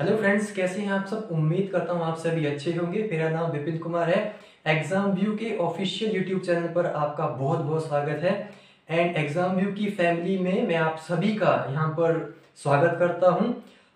Hello friends, कैसे हैं आप सब। उम्मीद करता हूँ आप सभी अच्छे होंगे। मेरा नाम विपिन कुमार है। एग्जाम व्यू के ऑफिशियल यूट्यूब चैनल पर आपका बहुत बहुत स्वागत है। एंड एग्जाम व्यू की फैमिली में मैं आप सभी का यहाँ पर स्वागत करता हूँ।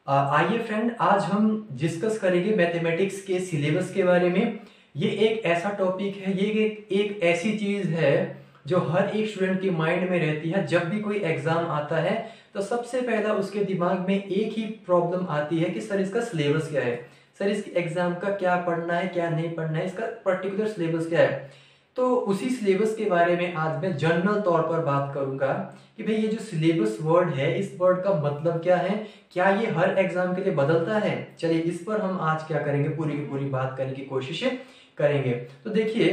आइए फ्रेंड, आज हम डिस्कस करेंगे मैथमेटिक्स के सिलेबस के बारे में। ये एक ऐसा टॉपिक है, ये एक ऐसी चीज है जो हर एक स्टूडेंट के माइंड में रहती है। जब भी कोई एग्जाम आता है तो सबसे पहला उसके दिमाग में एक ही प्रॉब्लम आती है कि सर इसका सिलेबस क्या है, सर इस एग्जाम का क्या पढ़ना है क्या नहीं पढ़ना है, इसका पर्टिकुलर सिलेबस क्या है। तो उसी सिलेबस के बारे में आज मैं जनरल तौर पर बात करूंगा कि भाई ये जो सिलेबस वर्ड है, इस वर्ड का मतलब क्या है, क्या ये हर एग्जाम के लिए बदलता है। चलिए इस पर हम आज क्या करेंगे, पूरी की पूरी बात करने की कोशिश करेंगे। तो देखिए,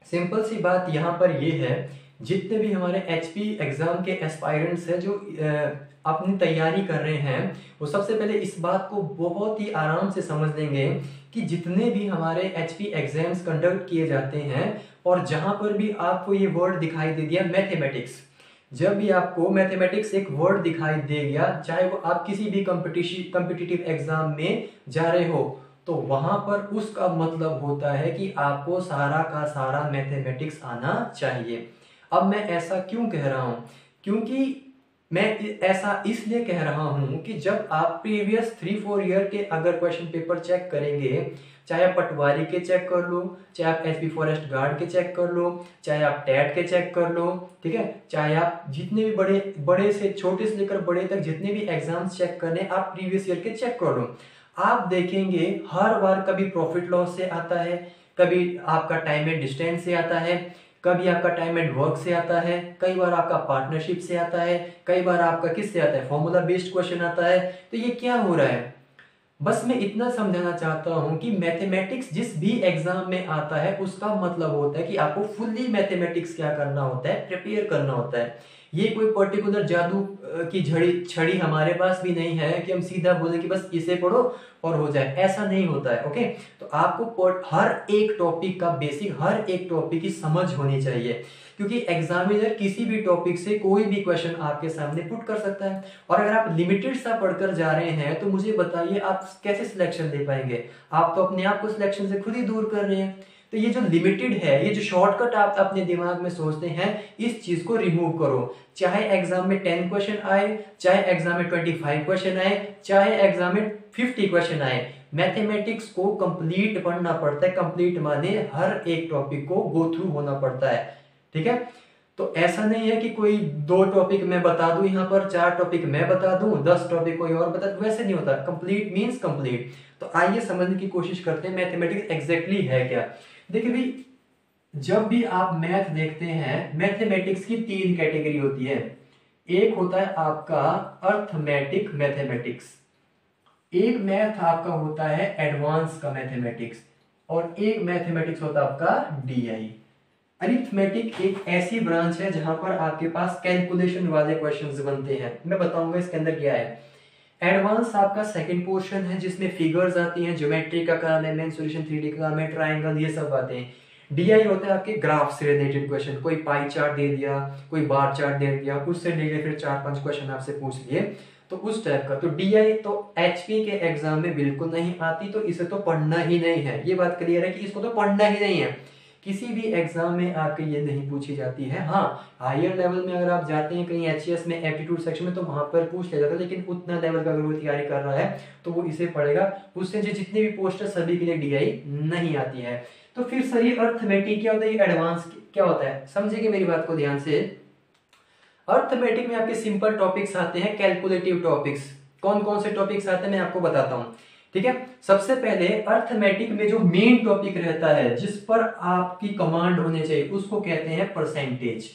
सिंपल सी बात यहाँ पर ये है, जितने भी हमारे एचपी एग्जाम के एस्पायरेंट्स हैं जो अपनी तैयारी कर रहे हैं, वो सबसे पहले इस बात को बहुत ही आराम से समझ लेंगे कि जितने भी हमारे एचपी एग्जाम्स कंडक्ट किए जाते हैं और जहां पर भी आपको ये वर्ड दिखाई दे दिया मैथमेटिक्स, जब भी आपको मैथमेटिक्स एक वर्ड दिखाई दे गया, चाहे वो आप किसी भी कॉम्पिटिटिव एग्जाम में जा रहे हो, तो वहां पर उसका मतलब होता है कि आपको सारा का सारा मैथमेटिक्स आना चाहिए। अब मैं ऐसा क्यों कह रहा हूं, क्योंकि मैं ऐसा इसलिए कह रहा हूं कि जब आप प्रीवियस 3-4 ईयर के अगर क्वेश्चन पेपर चेक करेंगे, चाहे आप पटवारी के चेक कर लो, चाहे आप एचपी फॉरेस्ट गार्ड के चेक कर लो, चाहे आप टेट के चेक कर लो, ठीक है, चाहे आप जितने भी बड़े बड़े से छोटे से लेकर बड़े तक जितने भी एग्जाम्स चेक करने, आप प्रीवियस ईयर के चेक कर लो। आप देखेंगे हर बार कभी प्रॉफिट लॉस से आता है, कभी आपका टाइम एंड डिस्टेंस से आता है, कभी आपका टाइम एंड वर्क से आता है, कई बार आपका पार्टनरशिप से आता है, कई बार आपका किस से आता है, फॉर्मूला बेस्ड क्वेश्चन आता है। तो ये क्या हो रहा है, बस मैं इतना समझाना चाहता हूं कि मैथमेटिक्स जिस भी एग्जाम में आता है उसका मतलब होता है कि आपको फुल्ली मैथमेटिक्स क्या करना होता है, प्रिपेयर करना होता है। ये कोई पर्टिकुलर जादू की झड़ी छड़ी हमारे पास भी नहीं है कि हम सीधा बोले कि बस इसे पढ़ो और हो जाए, ऐसा नहीं होता है। ओके, तो आपको हर एक टॉपिक का बेसिक, हर एक टॉपिक की समझ होनी चाहिए, क्योंकि एग्जामिनर किसी भी टॉपिक से कोई भी क्वेश्चन आपके सामने पुट कर सकता है। और अगर आप लिमिटेड सा पढ़कर जा रहे हैं तो मुझे बताइए आप कैसे सिलेक्शन दे पाएंगे। आप तो अपने आप को सिलेक्शन से खुद ही दूर कर रहे हैं। तो ये जो लिमिटेड है, ये जो शॉर्टकट आप अपने दिमाग में सोचते हैं, इस चीज को रिमूव करो। चाहे एग्जाम में 10 क्वेश्चन आए, चाहे एग्जाम में 25 क्वेश्चन आए, चाहे एग्जाम में 50 क्वेश्चन आए, मैथमेटिक्स को कंप्लीट पढ़ना पड़ता है। कंप्लीट माने हर एक टॉपिक को गो थ्रू होना पड़ता है, ठीक है। तो ऐसा नहीं है कि कोई 2 टॉपिक मैं बता दूं, यहाँ पर 4 टॉपिक मैं बता दूं, 10 टॉपिक कोई और बता दूं, वैसे नहीं होता। Complete means complete. तो आइए समझने की कोशिश करते हैं मैथमेटिक्स एग्जैक्टली है क्या। देखिए भाई, जब भी आप मैथ देखते हैं, मैथमेटिक्स की 3 कैटेगरी होती है। एक होता है आपका अर्थमेटिक मैथमेटिक्स, एक मैथ आपका होता है एडवांस का मैथमेटिक्स, और एक मैथमेटिक्स होता है आपका डीआई। अरिथमेटिक एक ऐसी ब्रांच है जहां पर आपके पास कैलकुलेशन वाले क्वेश्चंस बनते हैं। मैं बताऊंगा इसके अंदर क्या है। एडवांस आपका सेकंड पोर्शन है जिसमें फिगर्स आती हैं, ज्योमेट्री का काम है, मेंसुरेशन, 3D का काम है, ट्रायंगल, ये सब बातें हैं। डीआई होता है आपके ग्राफ से रिलेटेड क्वेश्चन, कोई पाई चार्ट दे दिया, कोई बार चार्ट दे दिया, उससे रिलेटेड फिर 4-5 क्वेश्चन आपसे पूछ लिए, तो उस टाइप का। तो डीआई तो एचपी के एग्जाम में बिल्कुल नहीं आती, तो इसे तो पढ़ना ही नहीं है। ये बात क्लियर है कि इसको तो पढ़ना ही नहीं है, किसी भी एग्जाम में आपके ये नहीं पूछी जाती है। हाँ, हायर लेवल में अगर आप जाते हैं कहीं एचएस में, एप्टीट्यूड सेक्शन में, तो वहां पर पूछ लिया जाता है, लेकिन उतना लेवल का अगर वो तैयारी कर रहा है तो वो इसे पढ़ेगा। उससे जो जितने भी पोस्ट है सभी के लिए डीआई नहीं आती है। तो फिर सर ये अर्थमेटिक क्या होता है, ये एडवांस क्या होता है, समझेंगे मेरी बात को ध्यान से। अर्थमेटिक में आपके सिंपल टॉपिक्स आते हैं, कैलकुलेटिव टॉपिक्स। कौन कौन से टॉपिक्स आते हैं मैं आपको बताता हूं, ठीक है। सबसे पहले अर्थमेटिक में जो मेन टॉपिक रहता है, जिस पर आपकी कमांड होनी चाहिए, उसको कहते हैं परसेंटेज।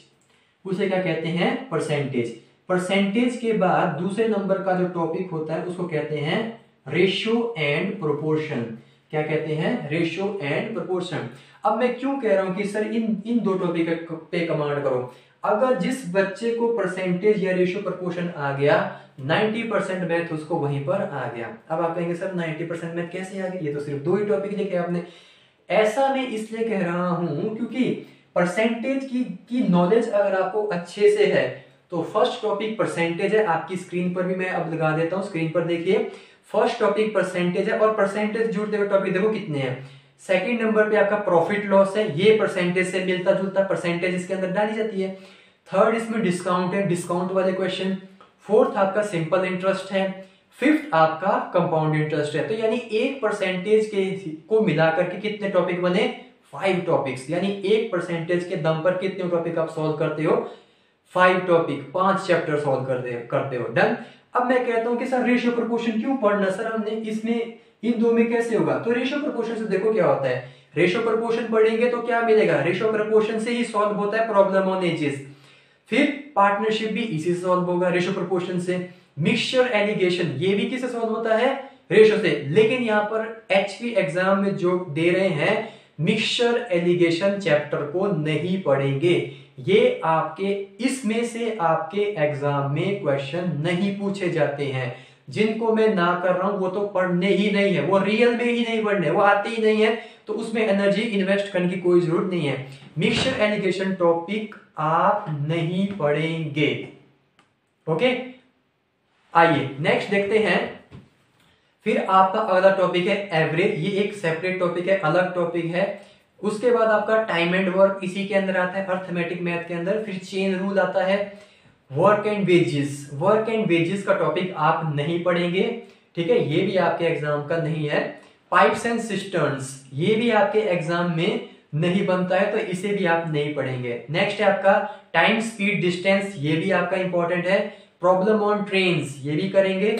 उसे क्या कहते हैं, परसेंटेज। परसेंटेज के बाद दूसरे नंबर का जो टॉपिक होता है उसको कहते हैं रेशियो एंड प्रोपोर्शन। क्या कहते हैं, रेशियो एंड प्रोपोर्शन। अब मैं क्यों कह रहा हूं कि सर इन 2 टॉपिक पे कमांड करो। अगर जिस बच्चे को परसेंटेज या रेशियो प्रोपोर्शन आ गया, 90% मैथ उसको वहीं पर आ गया। अब आप कहेंगे सर 90% मैथ कैसे आ गया, ये तो सिर्फ 2 ही टॉपिक लिखे आपने। ऐसा मैं इसलिए कह रहा हूं क्योंकि परसेंटेज की नॉलेज अगर आपको अच्छे से है, तो फर्स्ट टॉपिक परसेंटेज है। आपकी स्क्रीन पर भी मैं अब लगा देता हूं, स्क्रीन पर देखिए। फर्स्ट टॉपिक परसेंटेज है, और परसेंटेज जुड़ते हुए टॉपिक देखो कितने हैं। सेकंड नंबर पे आपका प्रॉफिट लॉस है, ये परसेंटेज से मिलता जुलता परसेंटेज इसके अंदर डाली जाती है। थर्ड इसमें डिस्काउंट है, डिस्काउंट वाले क्वेश्चन। फोर्थ आपका सिंपल इंटरेस्ट है। फिफ्थ आपका कंपाउंड इंटरेस्ट है। तो यानी एक परसेंटेज के को मिलाकर के कितने टॉपिक बने, 5 टॉपिक्स। यानी 1% के दम पर कितने टॉपिक आप सॉल्व करते हो, 5 टॉपिक, 5 चैप्टर सॉल्व करते हो। डन। अब मैं कहता हूं कि सर रेशियो प्रोपोर्शन क्यों पढ़ना, सर हमने इसमें इन दो में कैसे होगा। तो रेशियो प्रोपोर्शन से देखो क्या होता है, रेशियो प्रोपोर्शन पढ़ेंगे तो क्या मिलेगा, रेशियो प्रोपोर्शन से ही सॉल्व होता है प्रॉब्लम ऑन एजेस। फिर पार्टनरशिप भी इसी से सॉल्व होगा, रेशियो प्रोपोर्शन से। मिक्सचर एलिगेशन ये भी किससे सॉल्व होता है, रेशियो से। लेकिन यहां पर एचपी एग्जाम में जो दे रहे हैं मिक्सचर एलिगेशन चैप्टर को नहीं पढ़ेंगे। ये आपके इसमें से आपके एग्जाम में क्वेश्चन नहीं पूछे जाते हैं। जिनको मैं ना कर रहा हूं वो तो पढ़ने ही नहीं है, वो रियल में ही नहीं पढ़ने, वो आते ही नहीं है, तो उसमें एनर्जी इन्वेस्ट करने की कोई जरूरत नहीं है। मिक्सचर एलिगेशन टॉपिक आप नहीं पढ़ेंगे। ओके, आइए नेक्स्ट देखते हैं। फिर आपका अगला टॉपिक है एवरेज, ये एक सेपरेट टॉपिक है, अलग टॉपिक है। उसके बाद आपका टाइम एंड वर्क इसी के अंदर आता है, अर्थमेटिक मैथ के अंदर। फिर चेन रूल आता है। Work and wages, work and wages का टॉपिक आप नहीं पढ़ेंगे, ठीक है, ये भी आपके एग्जाम का नहीं है। पाइप्स एंड सिस्टर्न्स ये भी आपके एग्जाम में नहीं बनता है, तो इसे भी आप नहीं पढ़ेंगे। नेक्स्ट है आपका टाइम स्पीड डिस्टेंस, ये भी आपका इंपॉर्टेंट है। प्रॉब्लम ऑन ट्रेन्स ये भी करेंगे।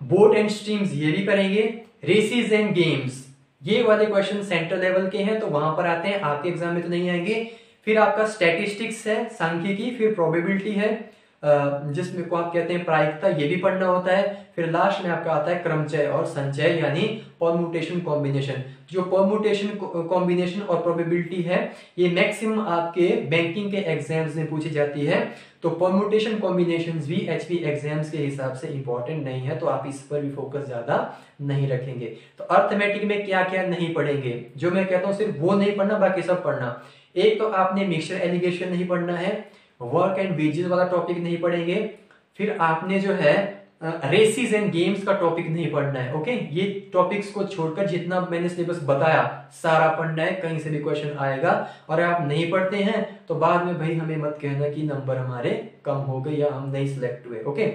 बोट एंड स्ट्रीम्स ये भी करेंगे। रेसिस एंड गेम्स ये वाले क्वेश्चन सेंट्रल लेवल के हैं, तो वहां पर आते हैं, आपके एग्जाम में तो नहीं आएंगे। फिर आपका स्टैटिस्टिक्स है, सांख्यिकी। फिर प्रोबेबिलिटी है, जिसमें को आप कहते हैं प्रायिकता, ये भी पढ़ना होता है। फिर लास्ट में आपका आता है क्रमचय और संचय यानी परम्यूटेशन कॉम्बिनेशन। जो परम्यूटेशन कॉम्बिनेशन और प्रोबेबिलिटी है ये मैक्सिमम आपके बैंकिंग के एग्जाम्स में पूछी जाती है, तो परम्यूटेशन कॉम्बिनेशन भी एचपी एग्जाम्स के हिसाब से इंपॉर्टेंट नहीं है, तो आप इस पर भी फोकस ज्यादा नहीं रखेंगे। तो अर्थमेटिक में क्या क्या नहीं पढ़ेंगे, जो मैं कहता हूं सिर्फ वो नहीं पढ़ना, बाकी सब पढ़ना। एक तो आपने मिक्सचर एलिगेशन नहीं पढ़ना है, वर्क एंड वेजेस वाला टॉपिक नहीं पढ़ेंगे। फिर आपने जो है रेसिस एंड गेम्स का टॉपिक नहीं पढ़ना है। ओके, ये टॉपिक्स को छोड़कर जितना मैंने सिलेबस बताया सारा पढ़ना है, कहीं से भी क्वेश्चन आएगा। और आप नहीं पढ़ते हैं तो बाद में भाई हमें मत कहना कि नंबर हमारे कम हो गए या हम नहीं सिलेक्ट हुए। ओके,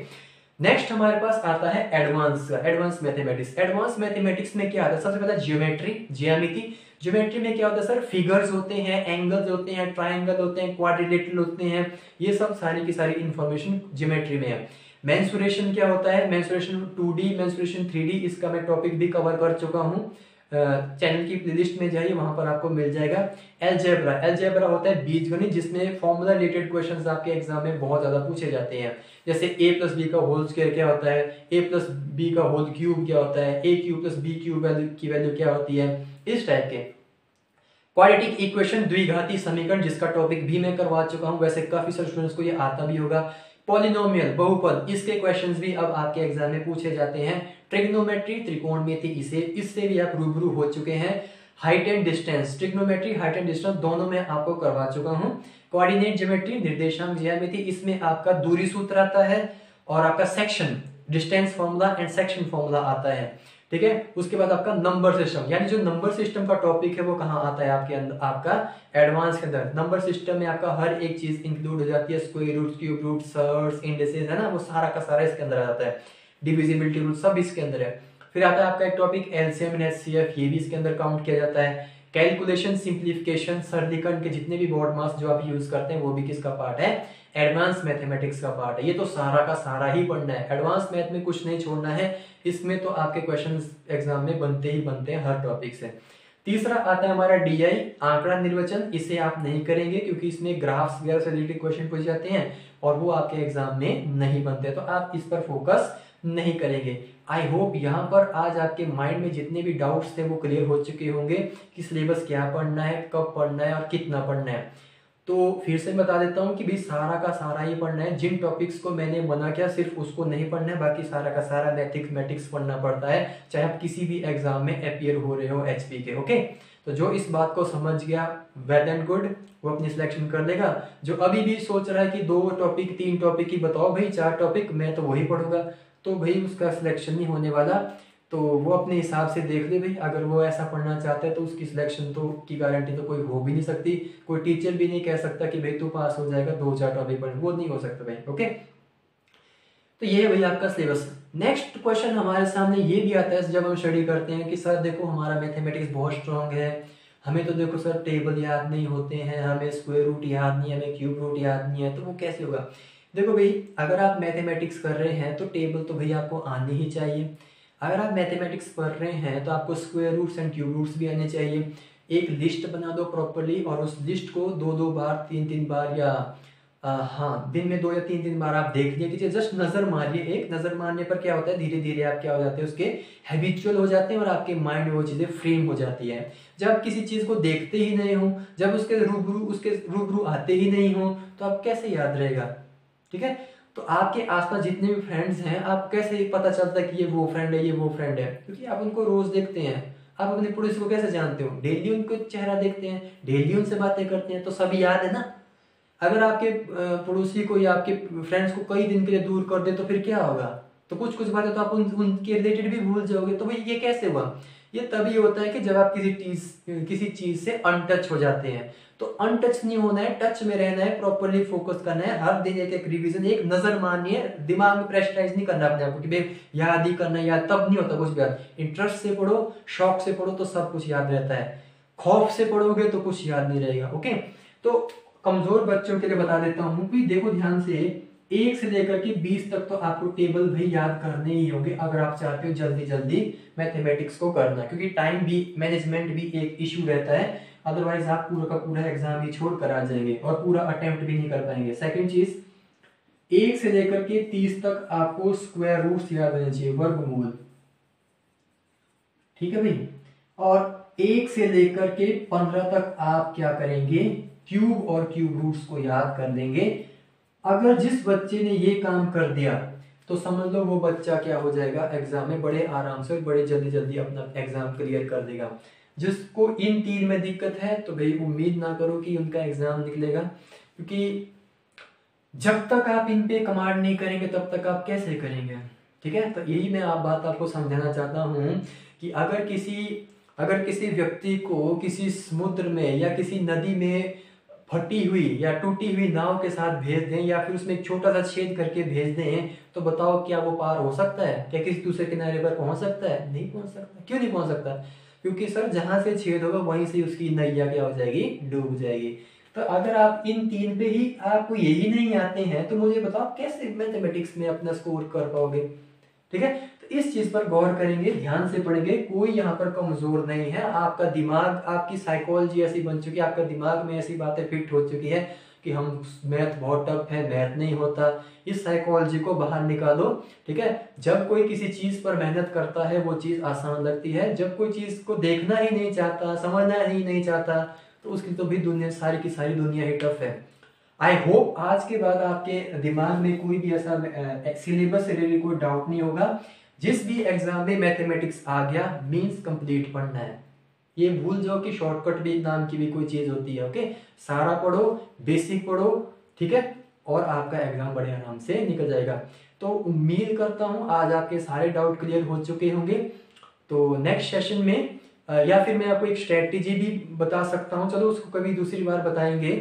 नेक्स्ट हमारे पास आता है एडवांस का, एडवांस मैथमेटिक्स। एडवांस मैथमेटिक्स में क्या आता है, सबसे पहले ज्योमेट्री, ज्यामिति। ज्योमेट्री में क्या होता है सर, फिगर्स होते हैं, एंगल्स होते हैं, ट्राइंगल होते हैं, क्वाड्रिलेटरल होते हैं, ये सब सारी की सारी इंफॉर्मेशन ज्योमेट्री में है। मेंसुरेशन क्या होता है, मेंसुरेशन 2D, मेंसुरेशन 3D, इसका मैं टॉपिक भी कवर कर चुका हूँ। चैनल की प्लेलिस्ट में जाइए, वहां पर आपको मिल जाएगा। अलजेब्रा, अलजेब्रा होता है बीजगणित, जिसमें फॉर्मूला रिलेटेड क्वेश्चंस आपके एग्जाम में बहुत ज्यादा पूछे जाते हैं। जैसे a+b का होल स्क्वायर क्या होता है, a+b का होल क्यूब क्या होता है, a³ + b³ की वैल्यू क्या होती है, इस टाइप के। क्वाड्रेटिक इक्वेशन, द्विघाती समीकरण, जिसका टॉपिक भी मैं करवा चुका हूं, वैसे काफी सारे स्टूडेंट्स को ये आता भी होगा। पॉलिनोमियल, बहुपद, इसके क्वेश्चंस भी अब आपके एग्जाम में पूछे जाते हैं। ट्रिग्नोमेट्री, त्रिकोणमिति, इससे भी आप रूबरू हो चुके हैं। Height and distance, trigonometry, height and distance दोनों में आपको करवा चुका हूं। कोऑर्डिनेट ज्योमेट्री, निर्देशांक ज्यामिति, इसमें आपका दूरी सूत्र आता है और आपका section, distance formula and section formula आता है, ठीक है। उसके बाद आपका नंबर सिस्टम, यानी जो नंबर सिस्टम का टॉपिक है वो कहाँ आता है आपके अंदर, आपका एडवांस के अंदर। नंबर सिस्टम में आपका हर एक चीज इंक्लूड हो जाती है, square root, cube root, surds, indices, है ना, वो सारा का सारा इसके अंदर आता है। डिविजिबिलिटी रूल सब इसके अंदर है। फिर आता है आपका एक टॉपिक एलसीएम एंड एचसीएफ, ये भी इसके अंदर काउंट किया जाता है। कैलकुलेशन, सिंप्लीफिकेशन, सरलीकरण के जितने भी बोर्ड मास जो आप यूज करते हैं वो भी किसका पार्ट है, एडवांस मैथमेटिक्स का पार्ट है। ये तो सारा का सारा ही पढ़ना है, एडवांस मैथ में कुछ नहीं छोड़ना है। इसमें तो आपके क्वेश्चंस एग्जाम में बनते ही बनते हैं हर टॉपिक से। तीसरा आता है हमारा डीआई, आंकड़ा निर्वचन, इसे आप नहीं करेंगे क्योंकि इसमें ग्राफ्स वगैरह से रिलेटेड क्वेश्चन पूछे जाते हैं और वो आपके एग्जाम में नहीं बनते, तो आप इस पर फोकस नहीं करेंगे। आई होप यहाँ पर आज आपके माइंड में जितने भी डाउट्स थे वो क्लियर हो चुके होंगे कि सिलेबस क्या पढ़ना है, कब पढ़ना है और कितना पढ़ना है। तो फिर से बता देता हूँ कि भाई सारा का सारा ही पढ़ना है। जिन टॉपिक्स को मैंने मना किया सिर्फ उसको नहीं पढ़ना है, बाकी सारा का सारा मैथमेटिक्स पढ़ना पड़ता है, चाहे आप किसी भी एग्जाम में अपीयर हो रहे हो एचपी के। ओके, तो जो इस बात को समझ गया वेल एंड गुड, वो अपनी सिलेक्शन कर लेगा। जो अभी भी सोच रहा है कि 2 टॉपिक 3 टॉपिक ही बताओ भाई, 4 टॉपिक, मैं तो वही पढ़ूंगा, तो भाई उसका सिलेक्शन नहीं होने वाला। तो वो अपने हिसाब से देख ले भाई, अगर वो ऐसा पढ़ना चाहता है तो उसकी सिलेक्शन तो की गारंटी तो कोई हो भी नहीं सकती। कोई टीचर भी नहीं कह सकता कि भाई तू पास हो जाएगा 2-4 टॉपिक पढ़, वो नहीं हो सकता भाई। ओके, तो ये है भाई आपका सिलेबस। नेक्स्ट क्वेश्चन हमारे सामने ये भी आता है जब हम स्टडी करते हैं कि सर देखो हमारा मैथमेटिक्स बहुत स्ट्रांग है, हमें तो देखो सर टेबल याद नहीं होते हैं, हमें स्क्वायर रूट याद नहीं है, हमें क्यूब रूट याद नहीं है, तो वो कैसे होगा। देखो भाई, अगर आप मैथमेटिक्स कर रहे हैं तो टेबल तो भाई आपको आनी ही चाहिए। अगर आप मैथमेटिक्स पढ़ रहे हैं तो आपको square roots and cube roots भी आने चाहिए। एक लिस्ट बना दो प्रॉपरली, और उस लिस्ट को 2-2 बार 3-3 बार या हाँ दिन में 2 या 3 बार आप देख लिया कीजिए, जस्ट नजर मारिए। एक नजर मारने पर क्या होता है, धीरे धीरे आप क्या हो जाते हैं, उसके हैबिचुअल हो जाते हैं और आपके माइंड में वो चीजें फ्रेम हो जाती है। जब किसी चीज को देखते ही नहीं हो, जब उसके रूबरू आते ही नहीं हो, तो आप कैसे याद रहेगा। ठीक है, तो आपके आसपास जितने भी फ्रेंड्स हैं, आप कैसे पता चलता है कि ये वो फ्रेंड है, ये वो फ्रेंड है, क्योंकि आप उनको रोज देखते हैं। आप अपने पड़ोसी को कैसे जानते हो, डेली उनको चेहरा देखते हैं, डेली उनसे बातें करते हैं, तो सब याद है ना। अगर आपके पड़ोसी को या आपके फ्रेंड्स को कई दिन के लिए दूर कर दे तो फिर क्या होगा, तो कुछ कुछ बातें तो आप उनके रिलेटेड भी भूल जाओगे। तो भाई ये कैसे हुआ, ये तभी होता है कि जब आप किसी चीज से अनटच हो जाते हैं। तो अनटच नहीं होना है, टच में रहना है, प्रॉपरली फोकस करना है, हर दिन एक एक रिवीजन, एक नजर मारनी है, दिमाग में प्रेशराइज नहीं करना अपने आप को कि भाई याद ही करना, याद तब नहीं होता कुछ भी याद। इंटरेस्ट से पढ़ो, शौक से पढ़ो तो सब कुछ याद रहता है। खौफ से पढ़ोगे तो कुछ याद नहीं रहेगा। ओके, तो कमजोर बच्चों के लिए बता देता हूँ कि देखो ध्यान से, 1 से लेकर के 20 तक तो आपको टेबल भी याद करने ही होंगे अगर आप चाहते हो जल्दी जल्दी मैथमेटिक्स को करना, क्योंकि टाइम भी मैनेजमेंट भी एक इश्यू रहता है। अदरवाइज आप पूरा का पूरा एग्जाम ही छोड़ कर आ जाएंगे और पूरा अटेम्प्ट भी नहीं कर पाएंगे। सेकंड चीज, 1 से लेकर के 30 तक आपको स्क्वायर रूट्स याद रहने चाहिए, वर्गमूल। ठीक है भाई, और 1 से लेकर के 15 तक आप क्या करेंगे, क्यूब और क्यूब रूट्स को याद कर लेंगे। अगर जिस बच्चे ने ये काम कर दिया तो समझ लो वो बच्चा क्या हो जाएगा, एग्जाम में बड़े आराम से और बड़े जल्दी जल्दी अपना एग्जाम क्लियर कर देगा। जिसको इन 3 में दिक्कत है तो भाई उम्मीद ना करो कि उनका एग्जाम निकलेगा, क्योंकि जब तक आप इन पे कमांड नहीं करेंगे तब तक आप कैसे करेंगे। ठीक है, तो यही मैं बात आपको समझाना चाहता हूँ कि अगर किसी व्यक्ति को किसी समुद्र में या किसी नदी में फटी हुई या टूटी हुई नाव के साथ भेज दें, या फिर उसमें एक छोटा सा छेद करके भेज दें, तो बताओ क्या वो पार हो सकता है, क्या किसी दूसरे किनारे पर पहुंच सकता है, नहीं पहुंच सकता। क्यों नहीं पहुंच सकता, क्योंकि सर जहां से छेद होगा वहीं से उसकी नैया क्या हो जाएगी, डूब जाएगी। तो अगर आप इन 3 पे ही आपको यही नहीं आते हैं तो मुझे बताओ कैसे मैथमेटिक्स में अपना स्कोर कर पाओगे। ठीक है, तो इस चीज पर गौर करेंगे, ध्यान से पढ़ेंगे, कोई यहाँ पर कमजोर नहीं है। आपका दिमाग, आपकी साइकोलॉजी ऐसी बन चुकी है, आपका दिमाग में ऐसी बातें फिट हो चुकी है कि हम मैथ बहुत टफ है, मैथ नहीं होता। इस साइकोलॉजी को बाहर निकालो। ठीक है, जब कोई किसी चीज पर मेहनत करता है वो चीज आसान लगती है, जब कोई चीज को देखना ही नहीं चाहता, समझना ही नहीं चाहता, तो उसकी तो भी दुनिया, सारी की सारी दुनिया ही टफ है। आई होप आज के बाद आपके दिमाग में कोई भी ऐसा सिलेबस से रिलेटेड कोई डाउट नहीं होगा। जिस भी एग्जाम में मैथमेटिक्स आ गया मींस कंप्लीट पढ़ना है। ये भूल जाओ कि शॉर्टकट भी नाम की भी कोई चीज होती है। ओके, सारा पढ़ो, बेसिक पढ़ो। ठीक है, और आपका एग्जाम बड़े आराम से निकल जाएगा। तो उम्मीद करता हूं आज आपके सारे डाउट क्लियर हो चुके होंगे। तो नेक्स्ट सेशन में या फिर मैं आपको एक स्ट्रेटेजी भी बता सकता हूं, चलो उसको कभी दूसरी बार बताएंगे,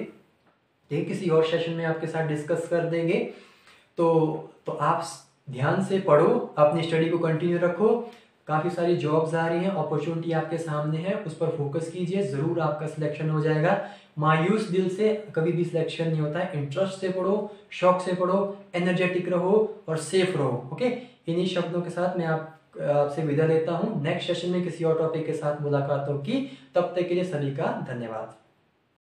ठीक, किसी और सेशन में आपके साथ डिस्कस कर देंगे। तो आप ध्यान से पढ़ो, अपनी स्टडी को कंटिन्यू रखो। काफी सारी जॉब्स आ रही हैं, अपॉर्चुनिटी आपके सामने है, उस पर फोकस कीजिए, जरूर आपका सिलेक्शन हो जाएगा। मायूस दिल से कभी भी सिलेक्शन नहीं होता है। इंटरेस्ट से पढ़ो, शौक से पढ़ो, एनर्जेटिक रहो और सेफ रहो। ओके, इन्हीं शब्दों के साथ मैं आपसे विदा लेता हूं। नेक्स्ट सेशन में किसी और टॉपिक के साथ मुलाकात होगी, तब तक के लिए सभी का धन्यवाद।